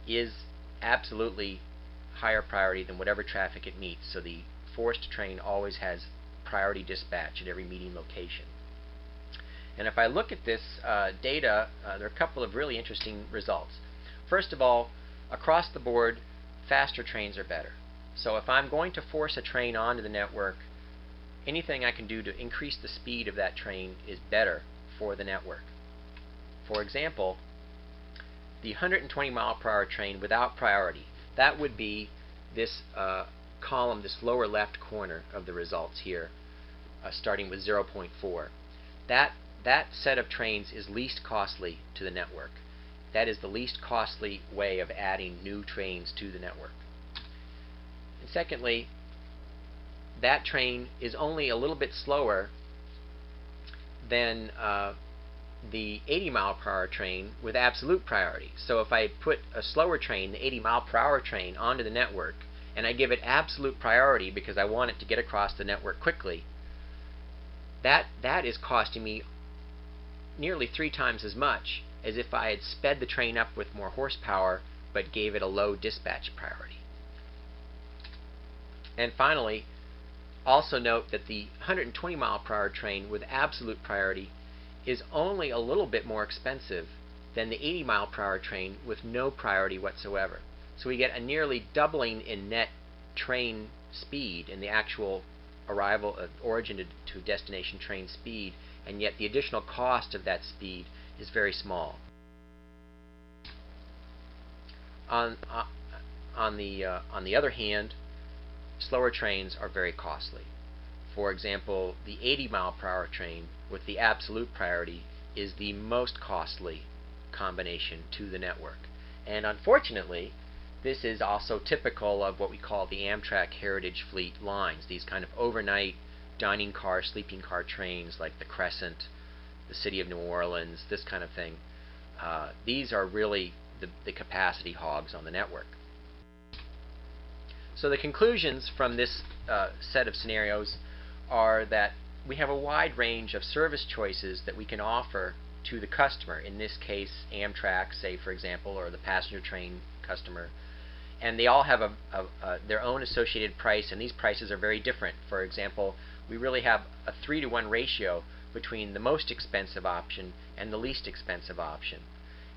is absolutely higher priority than whatever traffic it meets, so the forced train always has priority dispatch at every meeting location. And if I look at this data, there are a couple of really interesting results. First of all, across the board, faster trains are better. So if I'm going to force a train onto the network, anything I can do to increase the speed of that train is better for the network. For example, the 120 mile per hour train without priority, that would be this column, this lower left corner of the results here, starting with 0.4. That set of trains is least costly to the network. That is the least costly way of adding new trains to the network. And secondly, that train is only a little bit slower than the 80 mile per hour train with absolute priority. So if I put a slower train, the 80 mile per hour train, onto the network, and I give it absolute priority because I want it to get across the network quickly, that is costing me nearly 3 times as much as if I had sped the train up with more horsepower but gave it a low dispatch priority. And finally, also note that the 120 mile per hour train with absolute priority is only a little bit more expensive than the 80 mile per hour train with no priority whatsoever. So we get a nearly doubling in net train speed in the actual arrival of origin to destination train speed, and yet the additional cost of that speed is very small. On the other hand, slower trains are very costly. For example, the 80 mile per hour train with the absolute priority is the most costly combination to the network. And unfortunately, this is also typical of what we call the Amtrak Heritage Fleet lines, these kind of overnight dining car, sleeping car trains like the Crescent, the City of New Orleans, this kind of thing. These are really the capacity hogs on the network. So the conclusions from this set of scenarios are that we have a wide range of service choices that we can offer to the customer, in this case Amtrak, say for example, or the passenger train customer, and they all have their own associated price, and these prices are very different. For example, we really have a 3-to-1 ratio between the most expensive option and the least expensive option,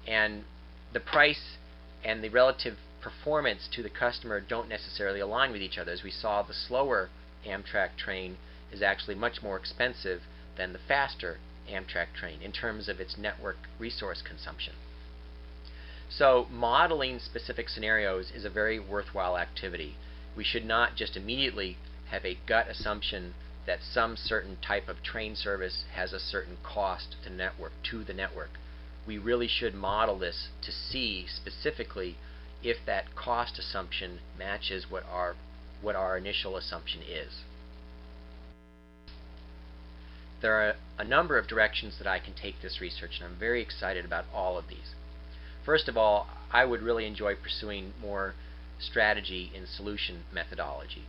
and the price and the relative performance to the customer don't necessarily align with each other. As we saw, the slower Amtrak train is actually much more expensive than the faster Amtrak train in terms of its network resource consumption. So modeling specific scenarios is a very worthwhile activity. We should not just immediately have a gut assumption that some certain type of train service has a certain cost to the network. We really should model this to see specifically if that cost assumption matches what our initial assumption is. There are a number of directions that I can take this research, and I'm very excited about all of these. First of all, I would really enjoy pursuing more strategy in solution methodology.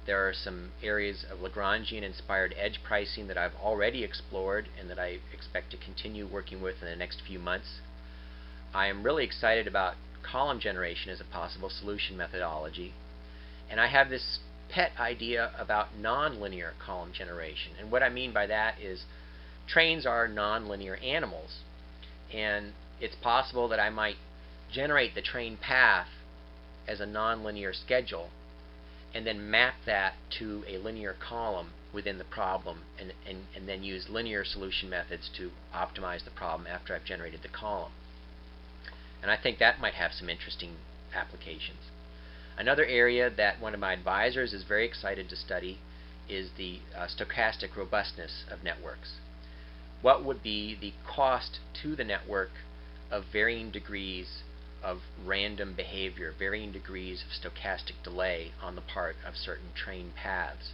There are some areas of Lagrangian-inspired edge pricing that I've already explored and that I expect to continue working with in the next few months. I am really excited about column generation as a possible solution methodology, and I have this pet idea about nonlinear column generation. And what I mean by that is trains are nonlinear animals, and it's possible that I might generate the train path as a nonlinear schedule and then map that to a linear column within the problem, and then use linear solution methods to optimize the problem after I've generated the column. And I think that might have some interesting applications. Another area that one of my advisors is very excited to study is the stochastic robustness of networks. What would be the cost to the network of varying degrees of random behavior, varying degrees of stochastic delay on the part of certain train paths?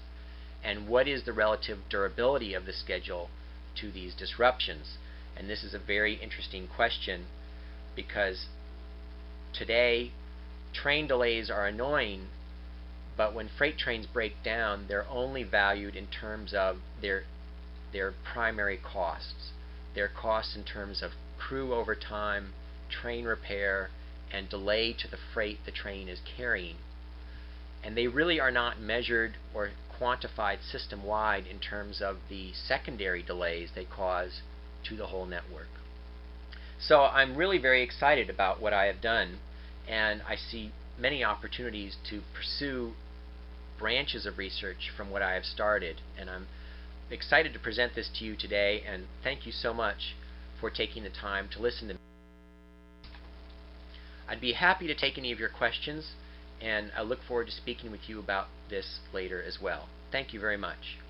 And what is the relative durability of the schedule to these disruptions? And this is a very interesting question, because today train delays are annoying, but when freight trains break down, they're only valued in terms of their primary costs. Their costs in terms of crew overtime, train repair, and delay to the freight the train is carrying. And they really are not measured or quantified system-wide in terms of the secondary delays they cause to the whole network. So I'm really very excited about what I have done, and I see many opportunities to pursue branches of research from what I have started, and I'm excited to present this to you today, and thank you so much for taking the time to listen to me. I'd be happy to take any of your questions, and I look forward to speaking with you about this later as well. Thank you very much.